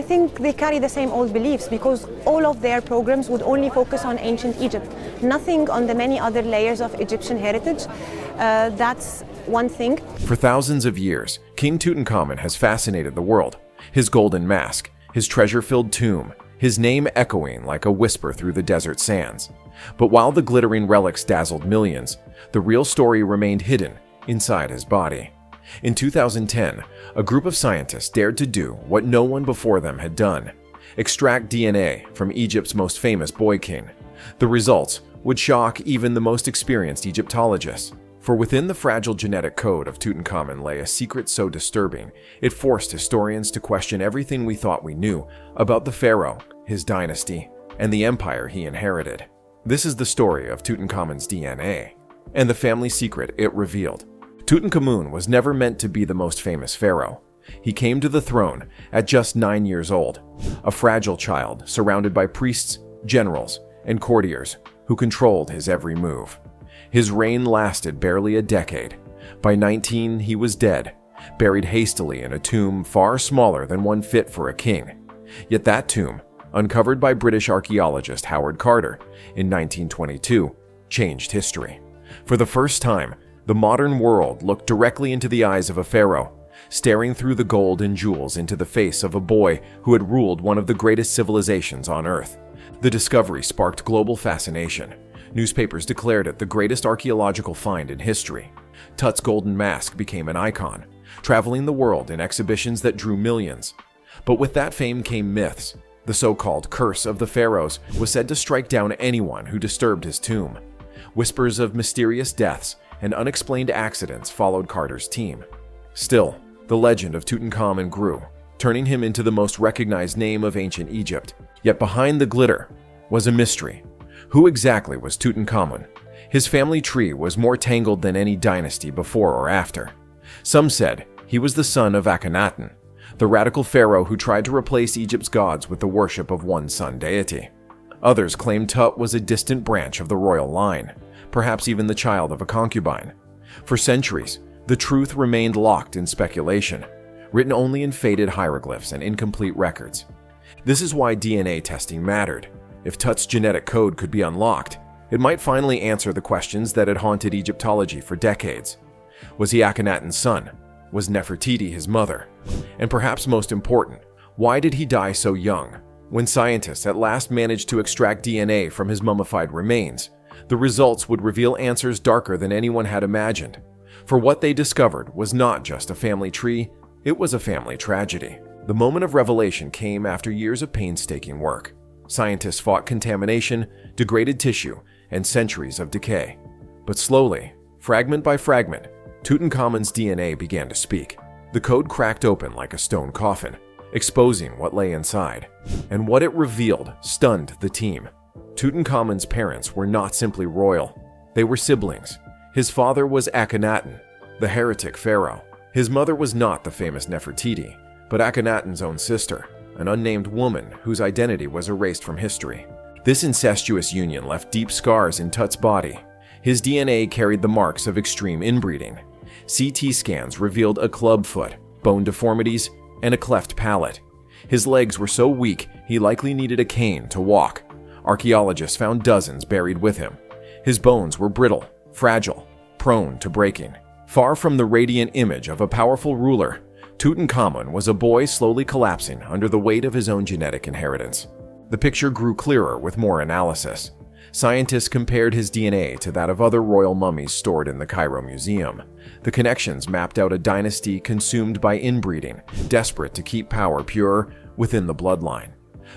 think they carry the same old beliefs, because all of their programs would only focus on ancient Egypt, nothing on the many other layers of Egyptian heritage. That's one thing. For thousands of years, King Tutankhamun has fascinated the world. His golden mask, his treasure-filled tomb, his name echoing like a whisper through the desert sands. But while the glittering relics dazzled millions, the real story remained hidden inside his body. In 2010, a group of scientists dared to do what no one before them had done: extract DNA from Egypt's most famous boy king. The results would shock even the most experienced Egyptologists. For within the fragile genetic code of Tutankhamun lay a secret so disturbing, it forced historians to question everything we thought we knew about the Pharaoh, his dynasty, and the empire he inherited. This is the story of Tutankhamun's DNA, and the family secret it revealed. Tutankhamun was never meant to be the most famous pharaoh. He came to the throne at just 9 years old, a fragile child surrounded by priests, generals, and courtiers who controlled his every move. His reign lasted barely a decade. By 19, he was dead, buried hastily in a tomb far smaller than one fit for a king. Yet that tomb, uncovered by British archaeologist Howard Carter in 1922, changed history. For the first time, the modern world looked directly into the eyes of a pharaoh, staring through the gold and jewels into the face of a boy who had ruled one of the greatest civilizations on Earth. The discovery sparked global fascination. Newspapers declared it the greatest archaeological find in history. Tut's golden mask became an icon, traveling the world in exhibitions that drew millions. But with that fame came myths. The so-called Curse of the Pharaohs was said to strike down anyone who disturbed his tomb. Whispers of mysterious deaths and unexplained accidents followed Carter's team. Still, the legend of Tutankhamun grew, turning him into the most recognized name of ancient Egypt. Yet behind the glitter was a mystery. Who exactly was Tutankhamun? His family tree was more tangled than any dynasty before or after. Some said he was the son of Akhenaten, the radical pharaoh who tried to replace Egypt's gods with the worship of one sun deity. Others claimed Tut was a distant branch of the royal line, perhaps even the child of a concubine. For centuries, the truth remained locked in speculation, written only in faded hieroglyphs and incomplete records. This is why DNA testing mattered. If Tut's genetic code could be unlocked, it might finally answer the questions that had haunted Egyptology for decades. Was he Akhenaten's son? Was Nefertiti his mother? And perhaps most important, why did he die so young? When scientists at last managed to extract DNA from his mummified remains, the results would reveal answers darker than anyone had imagined. For what they discovered was not just a family tree, it was a family tragedy. The moment of revelation came after years of painstaking work. Scientists fought contamination, degraded tissue, and centuries of decay. But slowly, fragment by fragment, Tutankhamun's DNA began to speak. The code cracked open like a stone coffin, exposing what lay inside. And what it revealed stunned the team. Tutankhamun's parents were not simply royal. They were siblings. His father was Akhenaten, the heretic pharaoh. His mother was not the famous Nefertiti, but Akhenaten's own sister, an unnamed woman whose identity was erased from history. This incestuous union left deep scars in Tut's body. His DNA carried the marks of extreme inbreeding. CT scans revealed a club foot, bone deformities, and a cleft palate. His legs were so weak he likely needed a cane to walk. Archaeologists found dozens buried with him. His bones were brittle, fragile, prone to breaking. Far from the radiant image of a powerful ruler, Tutankhamun was a boy slowly collapsing under the weight of his own genetic inheritance. The picture grew clearer with more analysis. Scientists compared his DNA to that of other royal mummies stored in the Cairo Museum. The connections mapped out a dynasty consumed by inbreeding, desperate to keep power pure within the bloodline.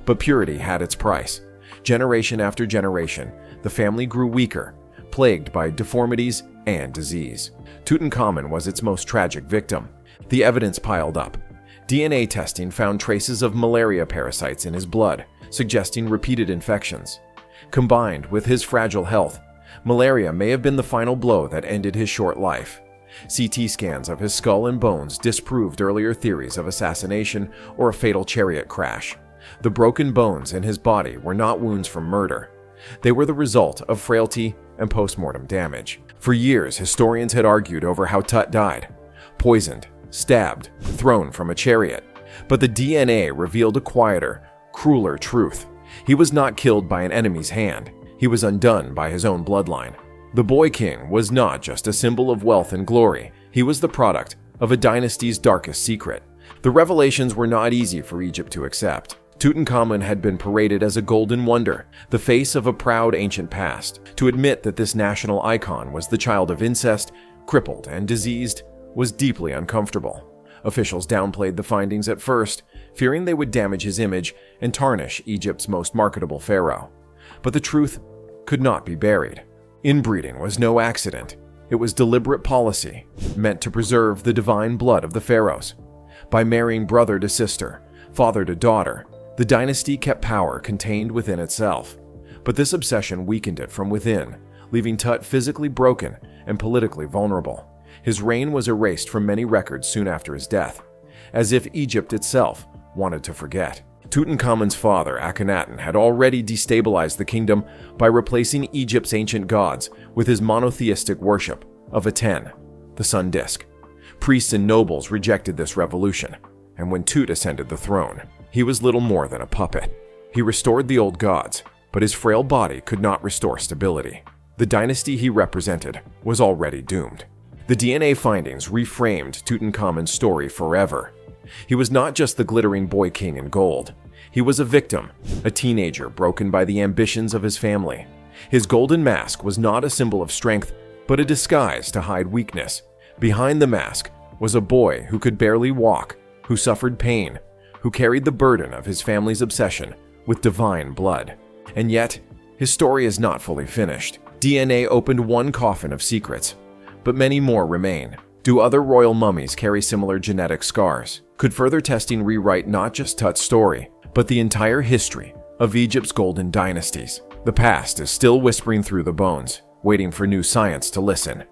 But purity had its price. Generation after generation, the family grew weaker, plagued by deformities and disease. Tutankhamun was its most tragic victim. The evidence piled up. DNA testing found traces of malaria parasites in his blood, suggesting repeated infections. Combined with his fragile health, malaria may have been the final blow that ended his short life. CT scans of his skull and bones disproved earlier theories of assassination or a fatal chariot crash. The broken bones in his body were not wounds from murder. They were the result of frailty and post-mortem damage. For years, historians had argued over how Tut died. Poisoned, stabbed, thrown from a chariot. But the DNA revealed a quieter, crueler truth. He was not killed by an enemy's hand. He was undone by his own bloodline. The boy king was not just a symbol of wealth and glory. He was the product of a dynasty's darkest secret. The revelations were not easy for Egypt to accept. Tutankhamun had been paraded as a golden wonder, the face of a proud ancient past. To admit that this national icon was the child of incest, crippled and diseased, was deeply uncomfortable. Officials downplayed the findings at first, fearing they would damage his image and tarnish Egypt's most marketable pharaoh. But the truth could not be buried. Inbreeding was no accident. It was deliberate policy, meant to preserve the divine blood of the pharaohs. By marrying brother to sister, father to daughter, the dynasty kept power contained within itself. But this obsession weakened it from within, leaving Tut physically broken and politically vulnerable. His reign was erased from many records soon after his death, as if Egypt itself wanted to forget. Tutankhamun's father, Akhenaten, had already destabilized the kingdom by replacing Egypt's ancient gods with his monotheistic worship of Aten, the sun disk. Priests and nobles rejected this revolution, and when Tut ascended the throne, he was little more than a puppet. He restored the old gods, but his frail body could not restore stability. The dynasty he represented was already doomed. The DNA findings reframed Tutankhamun's story forever. He was not just the glittering boy king in gold. He was a victim, a teenager broken by the ambitions of his family. His golden mask was not a symbol of strength, but a disguise to hide weakness. Behind the mask was a boy who could barely walk, who suffered pain, who carried the burden of his family's obsession with divine blood. And yet, his story is not fully finished. DNA opened one coffin of secrets, but many more remain. Do other royal mummies carry similar genetic scars? Could further testing rewrite not just Tut's story, but the entire history of Egypt's golden dynasties? The past is still whispering through the bones, waiting for new science to listen.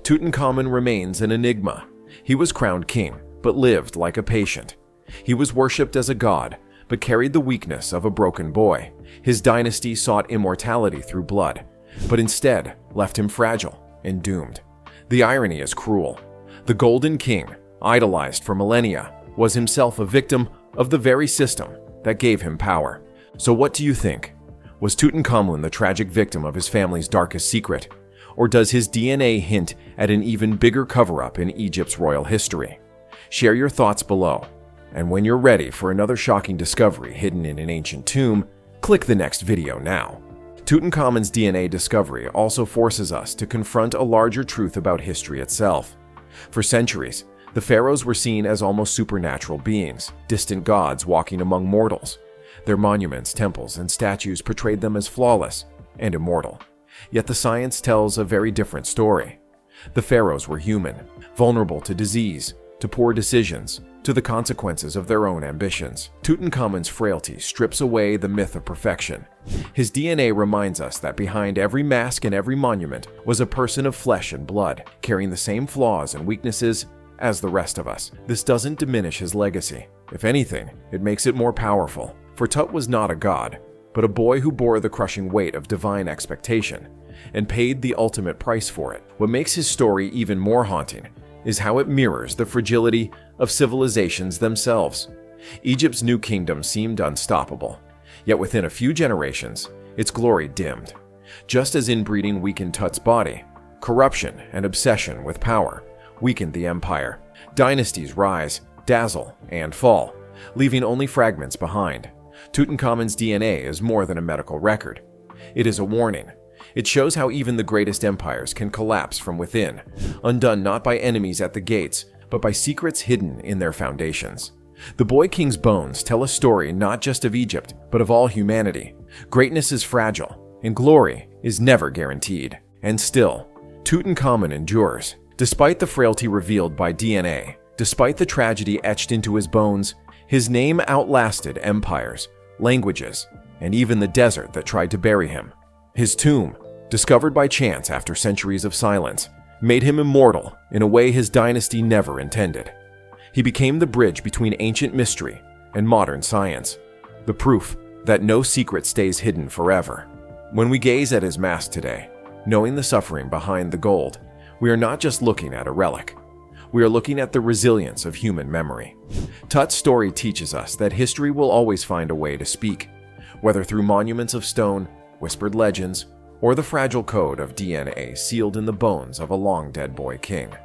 Tutankhamun remains an enigma. He was crowned king, but lived like a patient. He was worshipped as a god, but carried the weakness of a broken boy. His dynasty sought immortality through blood, but instead left him fragile and doomed. The irony is cruel. The Golden King, idolized for millennia, was himself a victim of the very system that gave him power. So what do you think? Was Tutankhamun the tragic victim of his family's darkest secret? Or does his DNA hint at an even bigger cover-up in Egypt's royal history? Share your thoughts below. And when you're ready for another shocking discovery hidden in an ancient tomb, click the next video now. Tutankhamun's DNA discovery also forces us to confront a larger truth about history itself. For centuries, the pharaohs were seen as almost supernatural beings, distant gods walking among mortals. Their monuments, temples, and statues portrayed them as flawless and immortal. Yet the science tells a very different story. The pharaohs were human, vulnerable to disease, to poor decisions, to the consequences of their own ambitions. Tutankhamun's frailty strips away the myth of perfection. His DNA reminds us that behind every mask and every monument was a person of flesh and blood, carrying the same flaws and weaknesses as the rest of us. This doesn't diminish his legacy. If anything, it makes it more powerful. For Tut was not a god, but a boy who bore the crushing weight of divine expectation and paid the ultimate price for it. What makes his story even more haunting is how it mirrors the fragility of civilizations themselves. Egypt's new kingdom seemed unstoppable, yet within a few generations, its glory dimmed. Just as inbreeding weakened Tut's body, corruption and obsession with power weakened the empire. Dynasties rise, dazzle, and fall, leaving only fragments behind. Tutankhamun's DNA is more than a medical record. It is a warning. It shows how even the greatest empires can collapse from within, undone not by enemies at the gates, but by secrets hidden in their foundations. The Boy King's bones tell a story not just of Egypt, but of all humanity. Greatness is fragile, and glory is never guaranteed. And still, Tutankhamun endures. Despite the frailty revealed by DNA, despite the tragedy etched into his bones, his name outlasted empires, languages, and even the desert that tried to bury him. His tomb, discovered by chance after centuries of silence, made him immortal in a way his dynasty never intended. He became the bridge between ancient mystery and modern science, the proof that no secret stays hidden forever. When we gaze at his mask today, knowing the suffering behind the gold, we are not just looking at a relic. we are looking at the resilience of human memory. Tut's story teaches us that history will always find a way to speak, whether through monuments of stone, whispered legends, or the fragile code of DNA sealed in the bones of a long-dead boy king.